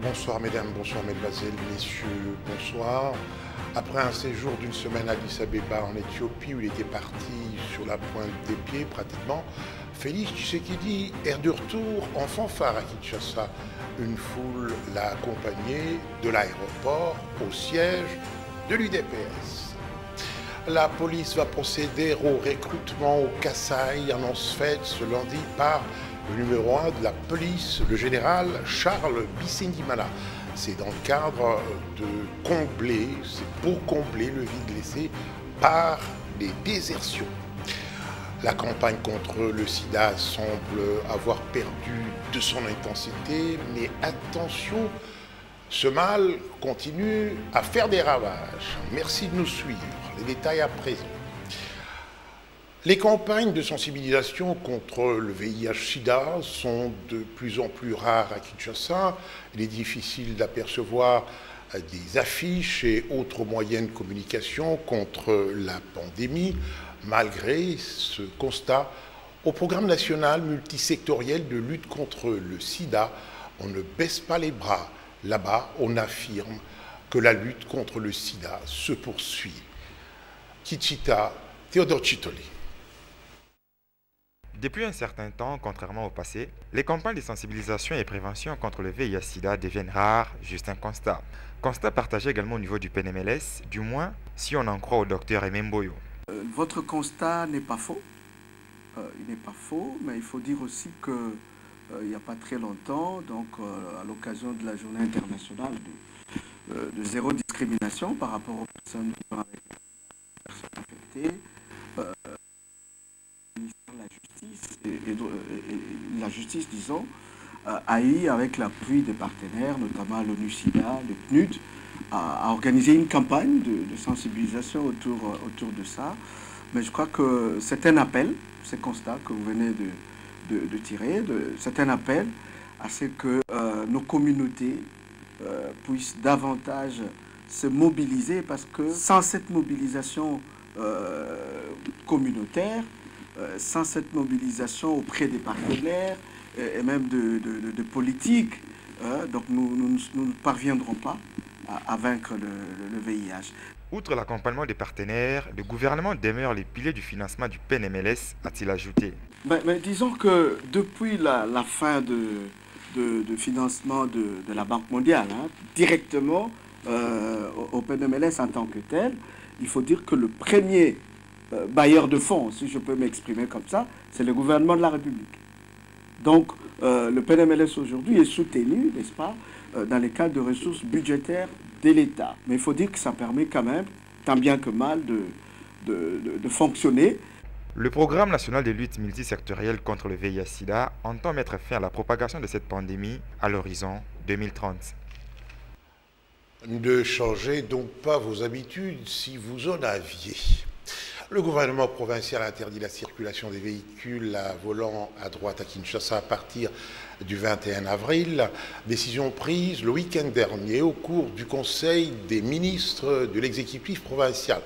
Bonsoir mesdames, bonsoir mesdemoiselles, messieurs, bonsoir. Après un séjour d'une semaine à Addis Abeba en Éthiopie où il était parti sur la pointe des pieds pratiquement, Félix Tshisekedi est de retour en fanfare à Kinshasa. Une foule l'a accompagné de l'aéroport au siège de l'UDPS. La police va procéder au recrutement au Kasaï, annonce faite ce lundi par le numéro 1 de la police, le général Charles Bisengimana. C'est dans le cadre de combler, c'est pour combler le vide laissé par les désertions. La campagne contre le sida semble avoir perdu de son intensité, mais attention, ce mal continue à faire des ravages. Merci de nous suivre. Les détails à présent. Les campagnes de sensibilisation contre le VIH-Sida sont de plus en plus rares à Kinshasa. Il est difficile d'apercevoir des affiches et autres moyens de communication contre la pandémie. Malgré ce constat, au programme national multisectoriel de lutte contre le sida, on ne baisse pas les bras. Là-bas, on affirme que la lutte contre le sida se poursuit. Kichita, Théodore Chitoli. Depuis un certain temps, contrairement au passé, les campagnes de sensibilisation et prévention contre le VIH-Sida deviennent rares, juste un constat. Constat partagé également au niveau du PNMLS, du moins si on en croit au docteur Ememboyo. Votre constat n'est pas faux. Il n'est pas faux, mais il faut dire aussi que il n'y a pas très longtemps, donc à l'occasion de la journée internationale de zéro discrimination par rapport aux personnes vivant avec des personnes infectées, le ministère de la Justice et la justice, disons, a eu, avec l'appui des partenaires, notamment l'ONU-SIDA, le PNUD, a organisé une campagne de sensibilisation autour de ça. Mais je crois que c'est un appel, ce constat que vous venez de tirer, c'est un appel à ce que nos communautés puissent davantage se mobiliser, parce que sans cette mobilisation communautaire, sans cette mobilisation auprès des partenaires et même de politiques, donc nous ne parviendrons pas à vaincre le VIH. Outre l'accompagnement des partenaires, le gouvernement demeure les piliers du financement du PNMLS, a-t-il ajouté. Mais disons que depuis la fin de financement de la Banque mondiale, directement au PNMLS en tant que tel, il faut dire que le premier bailleur de fonds, si je peux m'exprimer comme ça, c'est le gouvernement de la République. Donc le PNMLS aujourd'hui est soutenu, n'est-ce pas, dans les cadres de ressources budgétaires de l'État. Mais il faut dire que ça permet quand même, tant bien que mal, de fonctionner. Le programme national de lutte multisectorielle contre le VIH-Sida entend mettre fin à la propagation de cette pandémie à l'horizon 2030. Ne changez donc pas vos habitudes si vous en aviez. Le gouvernement provincial a interdit la circulation des véhicules à volant à droite à Kinshasa à partir du 21 avril. Décision prise le week-end dernier au cours du Conseil des ministres de l'exécutif provincial.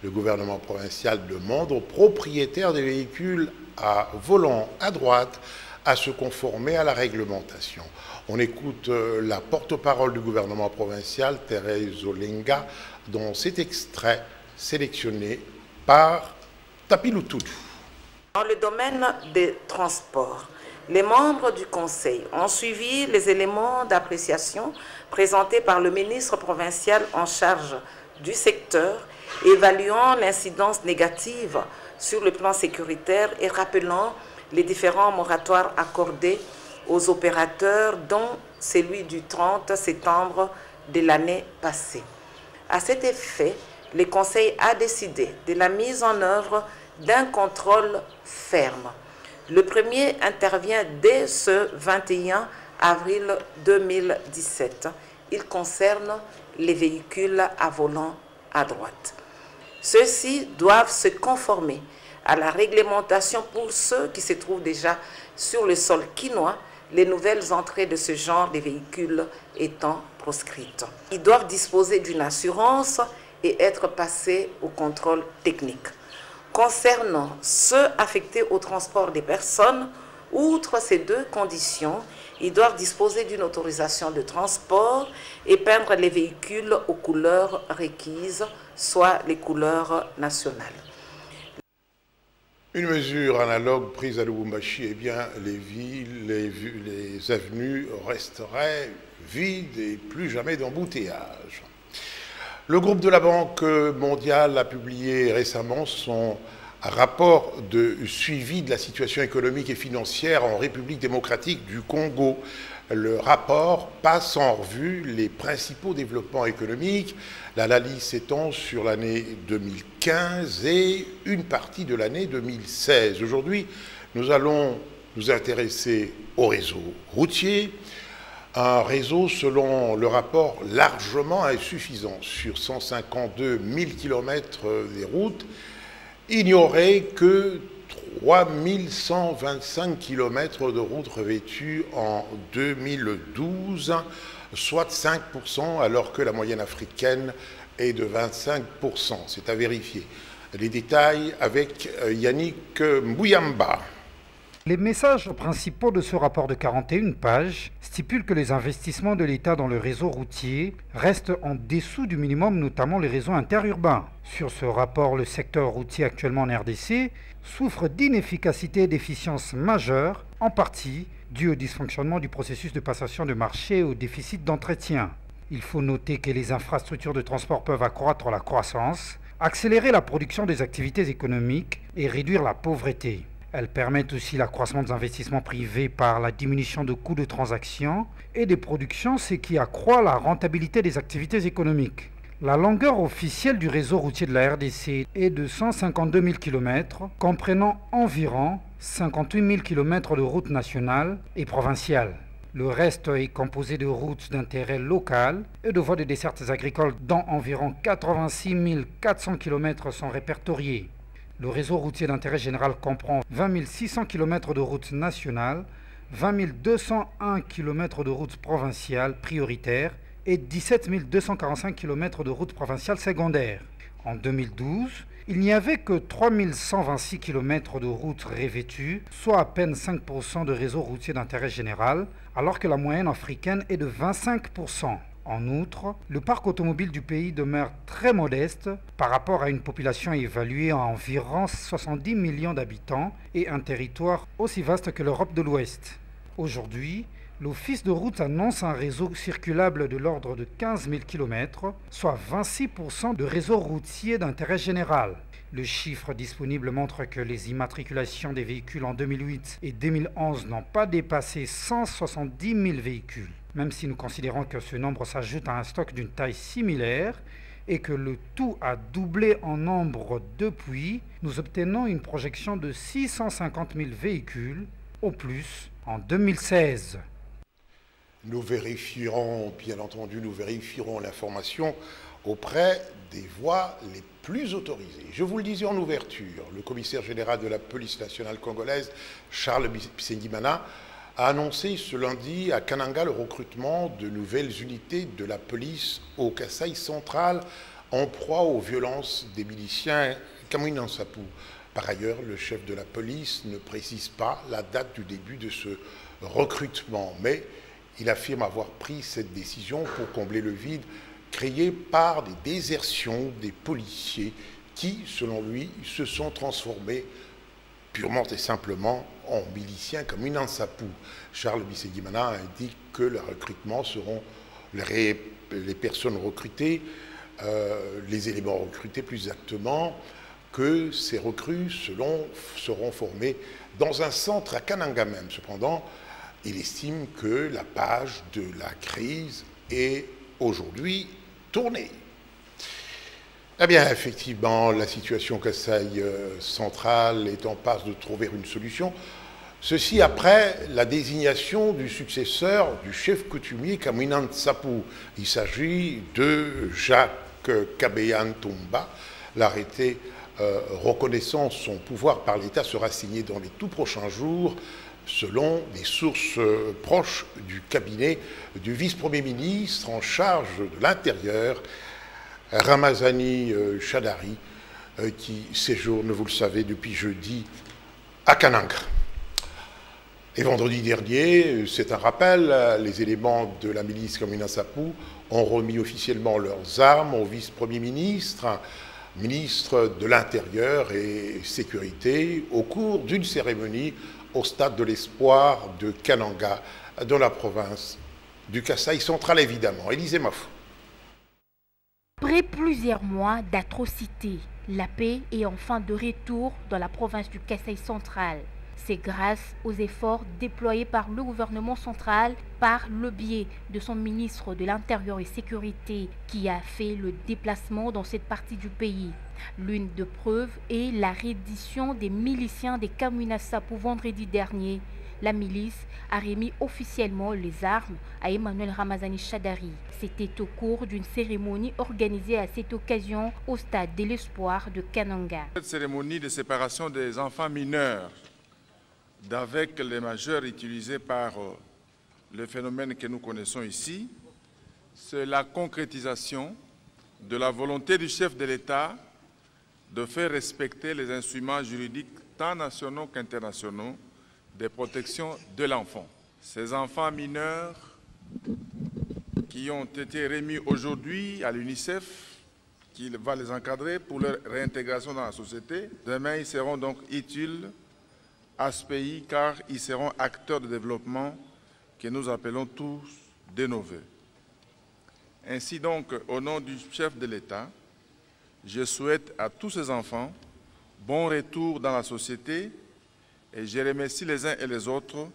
Le gouvernement provincial demande aux propriétaires des véhicules à volant à droite à se conformer à la réglementation. On écoute la porte-parole du gouvernement provincial, Thérèse Olenga, dans cet extrait sélectionné par Tapiloutoudou. Dans le domaine des transports, les membres du Conseil ont suivi les éléments d'appréciation présentés par le ministre provincial en charge du secteur, évaluant l'incidence négative sur le plan sécuritaire et rappelant les différents moratoires accordés aux opérateurs, dont celui du 30 septembre de l'année passée. À cet effet, le Conseil a décidé de la mise en œuvre d'un contrôle ferme. Le premier intervient dès ce 21 avril 2017. Il concerne les véhicules à volant à droite. Ceux-ci doivent se conformer à la réglementation pour ceux qui se trouvent déjà sur le sol quinois, les nouvelles entrées de ce genre de véhicules étant proscrites. Ils doivent disposer d'une assurance et être passés au contrôle technique. Concernant ceux affectés au transport des personnes Outre ces deux conditions, ils doivent disposer d'une autorisation de transport et peindre les véhicules aux couleurs requises, soit les couleurs nationales. Une mesure analogue prise à Lubumbashi, eh bien, les villes, les avenues resteraient vides et plus jamais d'embouteillage. Le groupe de la Banque mondiale a publié récemment son rapport de suivi de la situation économique et financière en République démocratique du Congo. Le rapport passe en revue les principaux développements économiques. L'analyse s'étend sur l'année 2015 et une partie de l'année 2016. Aujourd'hui, nous allons nous intéresser au réseau routier. Un réseau, selon le rapport, largement insuffisant. Sur 152 000 km des routes, il n'y aurait que 3125 km de routes revêtues en 2012, soit 5%, alors que la moyenne africaine est de 25%. C'est à vérifier. Les détails avec Yannick Mbouyamba. Les messages principaux de ce rapport de 41 pages stipulent que les investissements de l'État dans le réseau routier restent en dessous du minimum, notamment les réseaux interurbains. Sur ce rapport, le secteur routier actuellement en RDC souffre d'inefficacité et d'efficience majeures, en partie dû au dysfonctionnement du processus de passation de marché et au déficit d'entretien. Il faut noter que les infrastructures de transport peuvent accroître la croissance, accélérer la production des activités économiques et réduire la pauvreté. Elles permettent aussi l'accroissement des investissements privés par la diminution de coûts de transaction et des productions, ce qui accroît la rentabilité des activités économiques. La longueur officielle du réseau routier de la RDC est de 152 000 km, comprenant environ 58 000 km de routes nationales et provinciales. Le reste est composé de routes d'intérêt local et de voies de dessertes agricoles dont environ 86 400 km sont répertoriés. Le réseau routier d'intérêt général comprend 20 600 km de routes nationales, 20 201 km de routes provinciales prioritaires et 17 245 km de routes provinciales secondaires. En 2012, il n'y avait que 3 126 km de routes revêtues, soit à peine 5% de réseau routier d'intérêt général, alors que la moyenne africaine est de 25%. En outre, le parc automobile du pays demeure très modeste par rapport à une population évaluée à environ 70 millions d'habitants et un territoire aussi vaste que l'Europe de l'Ouest. Aujourd'hui, l'Office de route annonce un réseau circulable de l'ordre de 15 000 km, soit 26% de réseau routier d'intérêt général. Le chiffre disponible montre que les immatriculations des véhicules en 2008 et 2011 n'ont pas dépassé 170 000 véhicules. Même si nous considérons que ce nombre s'ajoute à un stock d'une taille similaire et que le tout a doublé en nombre depuis, nous obtenons une projection de 650 000 véhicules au plus en 2016. Nous vérifierons, bien entendu, l'information auprès des voies les plus autorisées. Je vous le disais en ouverture, le commissaire général de la police nationale congolaise, Charles Bisengimana, a annoncé ce lundi à Kananga le recrutement de nouvelles unités de la police au Kasaï central en proie aux violences des miliciens Kamwina Nsapu. Par ailleurs, le chef de la police ne précise pas la date du début de ce recrutement, mais il affirme avoir pris cette décision pour combler le vide créé par des désertions des policiers qui, selon lui, se sont transformés purement et simplement en miliciens comme une Nsapu. Charles Bisengimana indique que le recrutement seront les personnes recrutées, les éléments recrutés plus exactement, que ces recrues seront formées dans un centre à Kananga même. Cependant, il estime que la page de la crise est aujourd'hui tournée. Eh bien, effectivement, la situation Kasaï centrale est en passe de trouver une solution. Ceci après la désignation du successeur du chef coutumier Kamwina Nsapu. Il s'agit de Jacques Kabeya Ntumba. L'arrêté reconnaissant son pouvoir par l'État sera signé dans les tout prochains jours, selon des sources proches du cabinet du vice-premier ministre en charge de l'Intérieur, Ramazani Chadari, qui séjourne, vous le savez, depuis jeudi à Kananga. Et vendredi dernier, c'est un rappel, les éléments de la milice Kamwina Nsapu ont remis officiellement leurs armes au vice-premier ministre, ministre de l'Intérieur et Sécurité, au cours d'une cérémonie au stade de l'Espoir de Kananga, dans la province du Kasaï central, évidemment. Élisée Mafou. Après plusieurs mois d'atrocités, la paix est enfin de retour dans la province du Kasaï central. C'est grâce aux efforts déployés par le gouvernement central par le biais de son ministre de l'Intérieur et Sécurité qui a fait le déplacement dans cette partie du pays. L'une des preuves est la reddition des miliciens des Kamwina Nsapu vendredi dernier. La milice a remis officiellement les armes à Emmanuel Ramazani Shadari. C'était au cours d'une cérémonie organisée à cette occasion au stade de l'Espoir de Kananga. Cette cérémonie de séparation des enfants mineurs d'avec les majeurs utilisés par le phénomène que nous connaissons ici, c'est la concrétisation de la volonté du chef de l'État de faire respecter les instruments juridiques tant nationaux qu'internationaux de protection de l'enfant. Ces enfants mineurs qui ont été remis aujourd'hui à l'UNICEF, qui va les encadrer pour leur réintégration dans la société, demain ils seront donc utiles à ce pays car ils seront acteurs de développement que nous appelons tous de nos voeux. Ainsi donc, au nom du chef de l'État, je souhaite à tous ces enfants bon retour dans la société et je remercie les uns et les autres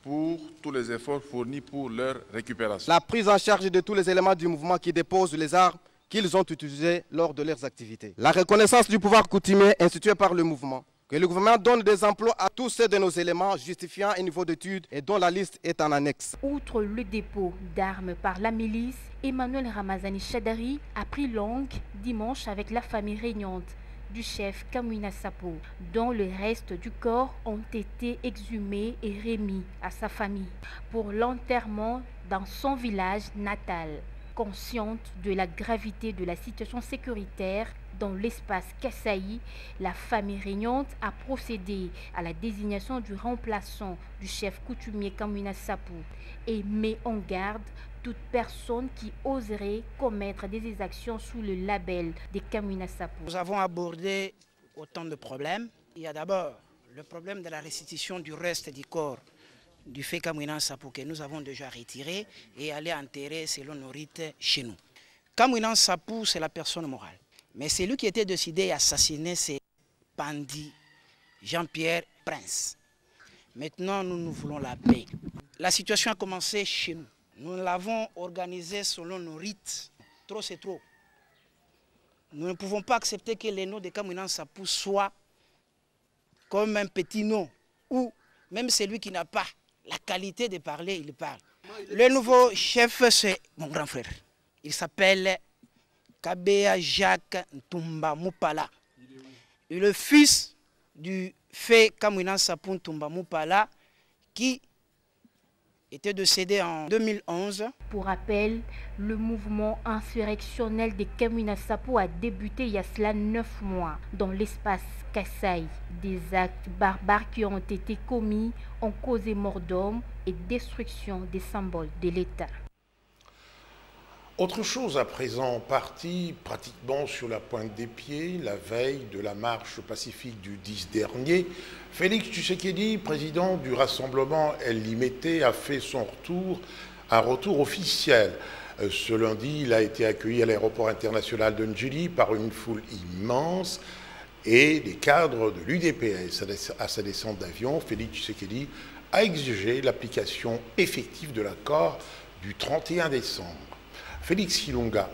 pour tous les efforts fournis pour leur récupération. La prise en charge de tous les éléments du mouvement qui déposent les armes qu'ils ont utilisées lors de leurs activités. La reconnaissance du pouvoir coutumier institué par le mouvement. Que le gouvernement donne des emplois à tous ceux de nos éléments justifiant un niveau d'études et dont la liste est en annexe. Outre le dépôt d'armes par la milice, Emmanuel Ramazani Shadari a pris langue dimanche avec la famille régnante du chef Kamwina Nsapu, dont le reste du corps ont été exhumés et remis à sa famille pour l'enterrement dans son village natal. Consciente de la gravité de la situation sécuritaire dans l'espace Kasaï, la famille régnante a procédé à la désignation du remplaçant du chef coutumier Kamwina Nsapu et met en garde toute personne qui oserait commettre des exactions sous le label des Kamwina Nsapu. Nous avons abordé autant de problèmes. Il y a d'abord le problème de la restitution du reste du corps du fait Kamwina Nsapu que nous avons déjà retiré et aller enterrer selon nos rites chez nous. Kamwina Nsapu, c'est la personne morale. Mais celui qui était décidé à assassiner, c'est Pandi Jean-Pierre Prince. Maintenant, nous voulons la paix. La situation a commencé chez nous. Nous l'avons organisée selon nos rites. Trop, c'est trop. Nous ne pouvons pas accepter que les noms de Kamwina Nsapu soient comme un petit nom, où même celui qui n'a pas la qualité de parler, il parle. Le nouveau chef, c'est mon grand frère. Il s'appelle Kabea Jacques Ntumba Mupala. Il est le fils du fait Kamwina Nsapu Ntumba Mupala qui était décédé en 2011. Pour rappel, le mouvement insurrectionnel des Kamwina Nsapu a débuté il y a cela 9 mois dans l'espace Kasaï. Des actes barbares qui ont été commis ont causé mort d'hommes et destruction des symboles de l'État. Autre chose à présent, parti pratiquement sur la pointe des pieds, la veille de la marche pacifique du 10 dernier, Félix Tshisekedi, président du rassemblement El Limité, a fait un retour officiel. Ce lundi, il a été accueilli à l'aéroport international de Njili par une foule immense et des cadres de l'UDPS. À sa descente d'avion, Félix Tshisekedi a exigé l'application effective de l'accord du 31 décembre. Félix Kilonga,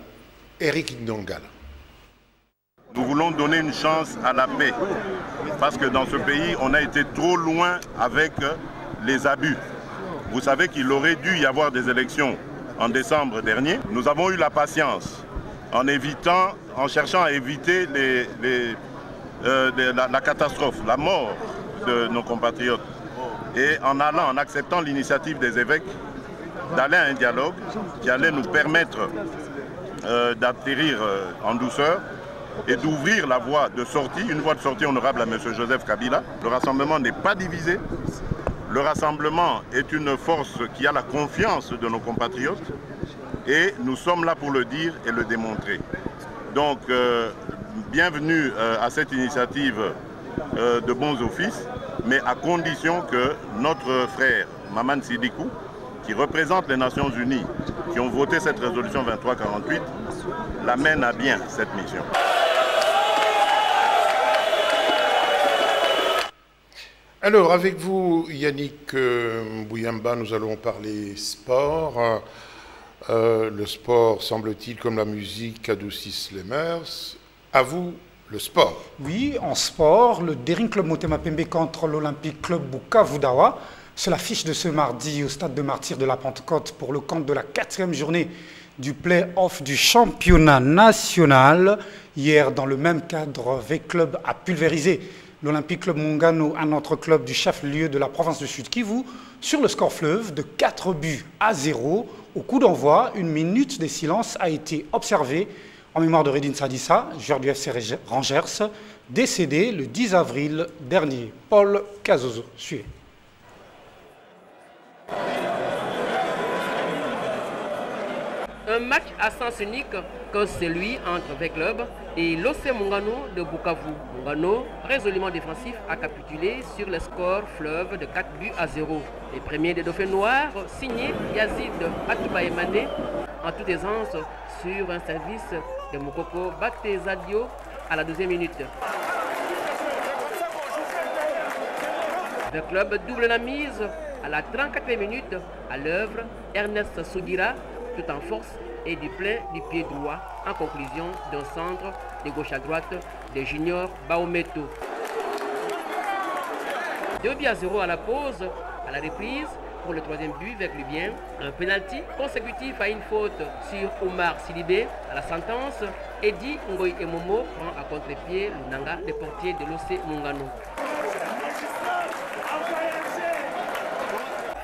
Eric Ndongala. Nous voulons donner une chance à la paix, parce que dans ce pays, on a été trop loin avec les abus. Vous savez qu'il aurait dû y avoir des élections en décembre dernier. Nous avons eu la patience en cherchant à éviter la catastrophe, la mort de nos compatriotes. Et en acceptant l'initiative des évêques, d'aller à un dialogue qui allait nous permettre d'atterrir en douceur et d'ouvrir la voie de sortie, une voie de sortie honorable à M. Joseph Kabila. Le rassemblement n'est pas divisé. Le rassemblement est une force qui a la confiance de nos compatriotes et nous sommes là pour le dire et le démontrer. Donc, bienvenue à cette initiative de bons offices, mais à condition que notre frère Maman Sidikou, qui représente les Nations Unies, qui ont voté cette résolution 2348, l'amène à bien cette mission. Alors, avec vous, Yannick Bouyamba, nous allons parler sport. Le sport, semble-t-il, comme la musique, adoucissent les mœurs. À vous, le sport. Oui, en sport, le Daring Club Motema Pembe contre l'Olympique Club Bukavu Dawa. C'est l'affiche de ce mardi au stade de Martyrs de la Pentecôte pour le compte de la 4e journée du play-off du championnat national. Hier, dans le même cadre, V-Club a pulvérisé l'Olympique Club Mungano, un autre club du chef-lieu de la province de Sud Kivu, sur le score fleuve de 4-0. Au coup d'envoi, une minute de silence a été observée en mémoire de Redin Sadissa, joueur du FC Rangers, décédé le 10 avril dernier. Paul Cazozo, suivez. Un match à sens unique que celui entre V-Club et l'OC Mungano de Bukavu. Mungano, résolument défensif, a capitulé sur le score fleuve de 4-0. Les premiers des Dauphins Noirs, signé Yazid Atoubaïmane, en toute aisance sur un service de Mokoko Batezadio à la 2e minute. V-Club double la mise à la 34e minute à l'œuvre. Ernest Sougira, tout en force et du plein du pied droit, en conclusion d'un centre de gauche à droite de Junior Baometo. 2-0 à la pause, à la reprise pour le 3e but avec Lubien. Un penalty consécutif à une faute sur Omar Sidibé à la sentence. Eddie Ngoy Emomo prend à contre-pied le Nanga des portiers de l'OC Mungano.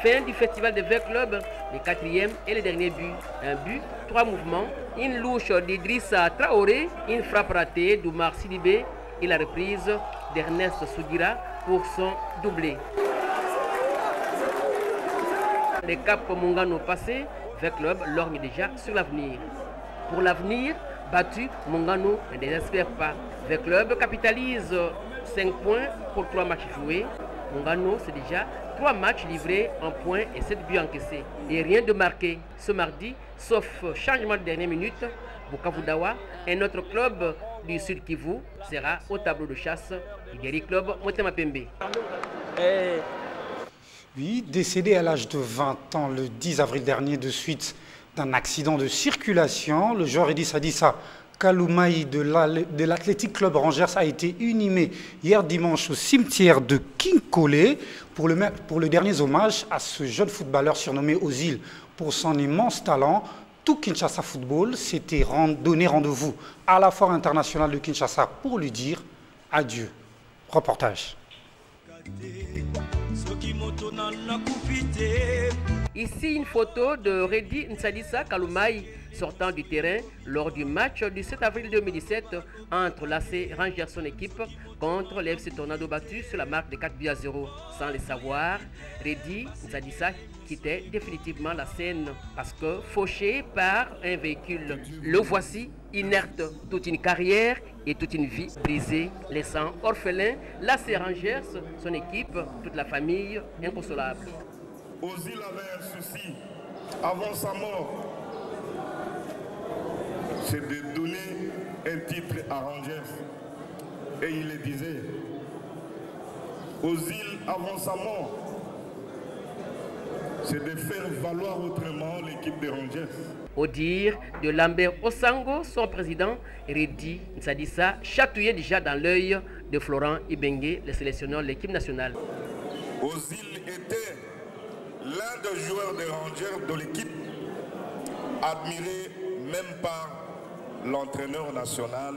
Fin du festival de V-Club, le 4e et le dernier but. Un but, 3 mouvements, une louche d'Idrissa Traoré, une frappe ratée d'Oumar Sidibé et la reprise d'Ernest Sougira pour son doublé. Les caps Mungano passés, V-Club lorgne déjà sur l'avenir. Pour l'avenir, battu, Mungano ne désespère pas. V-Club capitalise 5 points pour 3 matchs joués. Mungano, c'est déjà 3 matchs livrés, 1 point et 7 buts encaissés. Et rien de marqué ce mardi, sauf changement de dernière minute. Bukavu Dawa, un autre club du Sud Kivu, sera au tableau de chasse du Daring Club Motema Pembe. Oui, décédé à l'âge de 20 ans le 10 avril dernier de suite d'un accident de circulation, le joueur Edis Adissa Kaloumaï de l'Athletic Club Rangers a été inhumé hier dimanche au cimetière de Kinkole pour le dernier hommage à ce jeune footballeur surnommé Ozil pour son immense talent. Tout Kinshasa Football s'était donné rendez-vous à la Foire internationale de Kinshasa pour lui dire adieu. Reportage. Ici une photo de Redi Nsadissa Kaloumaï sortant du terrain lors du match du 7 avril 2017 entre l'AC Rangers son équipe contre le FC Tornado battu sur la marque de 4-0. Sans le savoir, Redi Nsadissa quittait définitivement la scène parce que fauché par un véhicule. Le voici inerte, toute une carrière et toute une vie brisée, laissant orphelin l'AC Rangers, son équipe, toute la famille inconsolable. Ozil avait un souci avant sa mort, c'est de donner un titre à Rangers. Et il le disait, Ozil avant sa mort, c'est de faire valoir autrement l'équipe de Rangers. Au dire de Lambert Osango, son président, Redi Nsadissa, chatouillé déjà dans l'œil de Florent Ibengue, le sélectionneur de l'équipe nationale. Ozil était l'un des joueurs de Rangers de l'équipe, admiré même par l'entraîneur national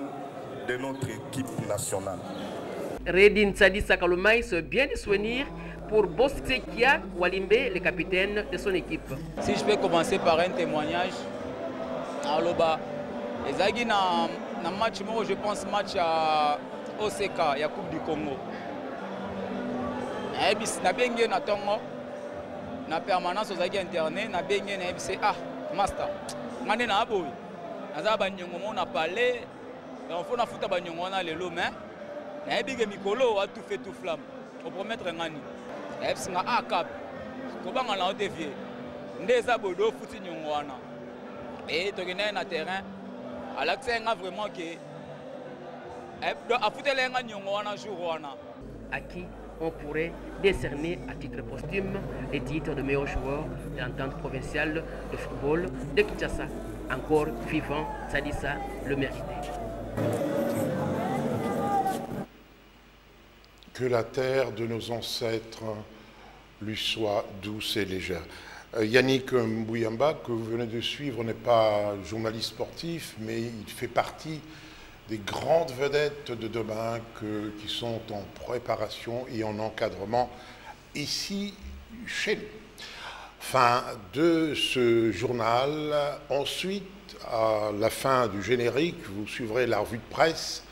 de notre équipe nationale. Redi Nsadissa Kaloumaï se bien de souvenir pour Bosekia Walimbe, le capitaine de son équipe. Si je peux commencer par un témoignage, à Loba, Ezagi na match, je pense match à OCK, la Coupe du Congo. Na bengi na tongo na permanence ozaki internet na bengi na ebise master ngane na aboyi naza ba nyongo mona parler on faut na futa ba nyongo na lelo mais na ebige mikolo a tout fait tout flamme au promettre ngani ebise nga akap ko banga na odevie ndeza bodo futi nyongo wana et tokene na terrain alaxe nga vraiment que a futele nga nyongo wana jour wana à qui on pourrait décerner à titre posthume les titres de meilleur joueur de l'entente provinciale de football de Kinshasa. Encore vivant, Sadissa le méritait. Que la terre de nos ancêtres lui soit douce et légère. Yannick Mbouyamba, que vous venez de suivre, n'est pas journaliste sportif, mais il fait partie des grandes vedettes de demain qui sont en préparation et en encadrement ici chez nous. Fin de ce journal. Ensuite, à la fin du générique, vous suivrez la revue de presse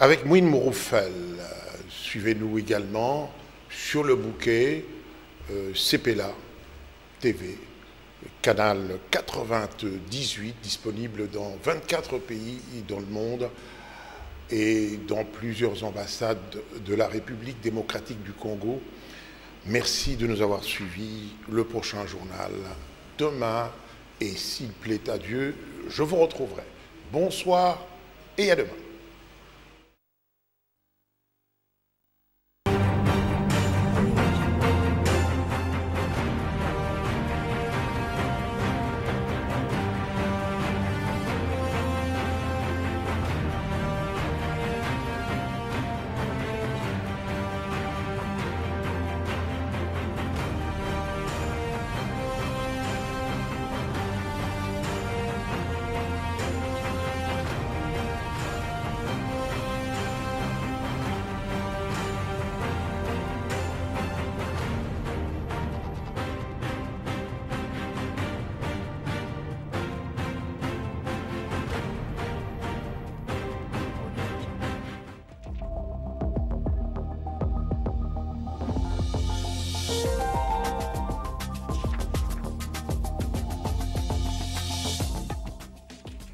avec Mouine Mouroufel. Suivez-nous également sur le bouquet CPLA TV. Canal 98, disponible dans 24 pays dans le monde et dans plusieurs ambassades de la République démocratique du Congo. Merci de nous avoir suivis. Le prochain journal, demain, et s'il plaît à Dieu, je vous retrouverai. Bonsoir et à demain.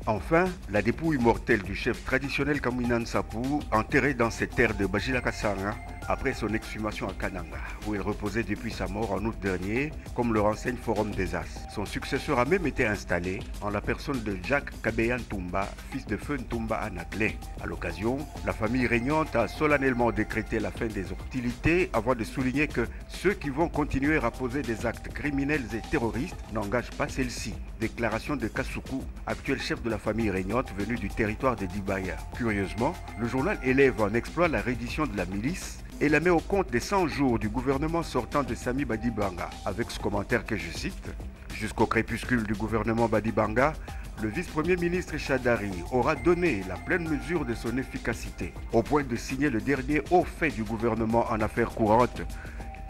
Enfin, la dépouille mortelle du chef traditionnel Kamwina Nsapu, enterré dans ses terres de Bajila Kasanga, après son exhumation à Kananga, où il reposait depuis sa mort en août dernier, comme le renseigne Forum des As. Son successeur a même été installé en la personne de Jacques Kabeya Ntumba, fils de Feu Ntumba à Naglé. À l'occasion, la famille régnante a solennellement décrété la fin des hostilités avant de souligner que ceux qui vont continuer à poser des actes criminels et terroristes n'engagent pas celle-ci. Déclaration de Kasuku, actuel chef de la famille régnante venu du territoire de Dibaya. Curieusement, le journal élève en exploit la reddition de la milice et la met au compte des 100 jours du gouvernement sortant de Sami Badibanga, avec ce commentaire que je cite. Jusqu'au crépuscule du gouvernement Badibanga, le vice-premier ministre Chadari aura donné la pleine mesure de son efficacité, au point de signer le dernier haut fait du gouvernement en affaires courantes,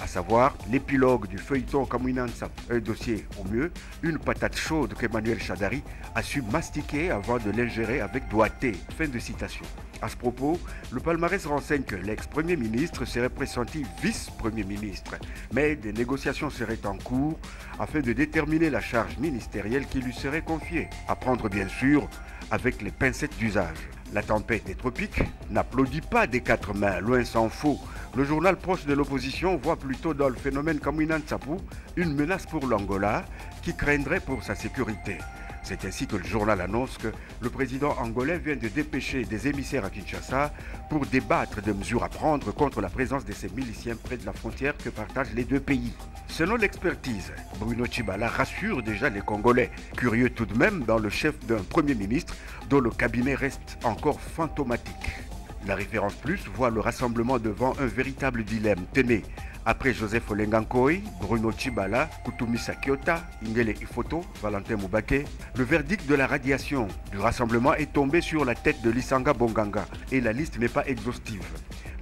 à savoir l'épilogue du feuilleton Kamwina Nsapu, un dossier au mieux, une patate chaude qu'Emmanuel Chadari a su mastiquer avant de l'ingérer avec doigté. Fin de citation. À ce propos, le palmarès renseigne que l'ex-premier ministre serait pressenti vice-premier ministre, mais des négociations seraient en cours afin de déterminer la charge ministérielle qui lui serait confiée, à prendre bien sûr avec les pincettes d'usage. La tempête des tropiques n'applaudit pas des quatre mains, loin s'en faut. Le journal proche de l'opposition voit plutôt dans le phénomène Kamwina Nsapu une menace pour l'Angola qui craindrait pour sa sécurité. C'est ainsi que le journal annonce que le président angolais vient de dépêcher des émissaires à Kinshasa pour débattre de mesures à prendre contre la présence de ces miliciens près de la frontière que partagent les deux pays. Selon l'expertise, Bruno Tshibala rassure déjà les Congolais, curieux tout de même dans le chef d'un premier ministre dont le cabinet reste encore fantomatique. La référence plus voit le rassemblement devant un véritable dilemme. Tenez, après Joseph Olengankoi, Bruno Tshibala, Kutumisa Kiota, Ingele Ifoto, Valentin Moubake, le verdict de la radiation du rassemblement est tombé sur la tête de Lisanga Bonganga et la liste n'est pas exhaustive.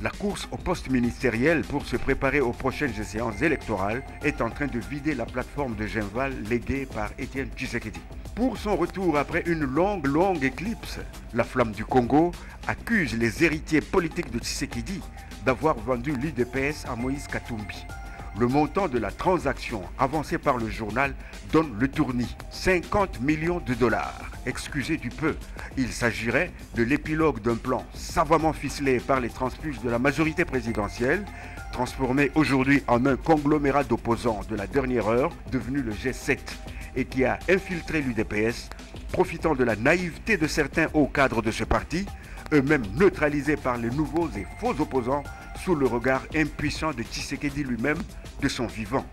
La course au poste ministériel pour se préparer aux prochaines séances électorales est en train de vider la plateforme de Genval léguée par Étienne Tshisekedi. Pour son retour après une longue éclipse, la flamme du Congo accuse les héritiers politiques de Tshisekedi d'avoir vendu l'UDPS à Moïse Katumbi. Le montant de la transaction avancée par le journal donne le tournis, 50 millions de dollars. Excusez du peu, il s'agirait de l'épilogue d'un plan savamment ficelé par les transfuges de la majorité présidentielle, transformé aujourd'hui en un conglomérat d'opposants de la dernière heure, devenu le G7, et qui a infiltré l'UDPS, profitant de la naïveté de certains hauts cadres de ce parti, eux-mêmes neutralisés par les nouveaux et faux opposants sous le regard impuissant de Tshisekedi lui-même de son vivant.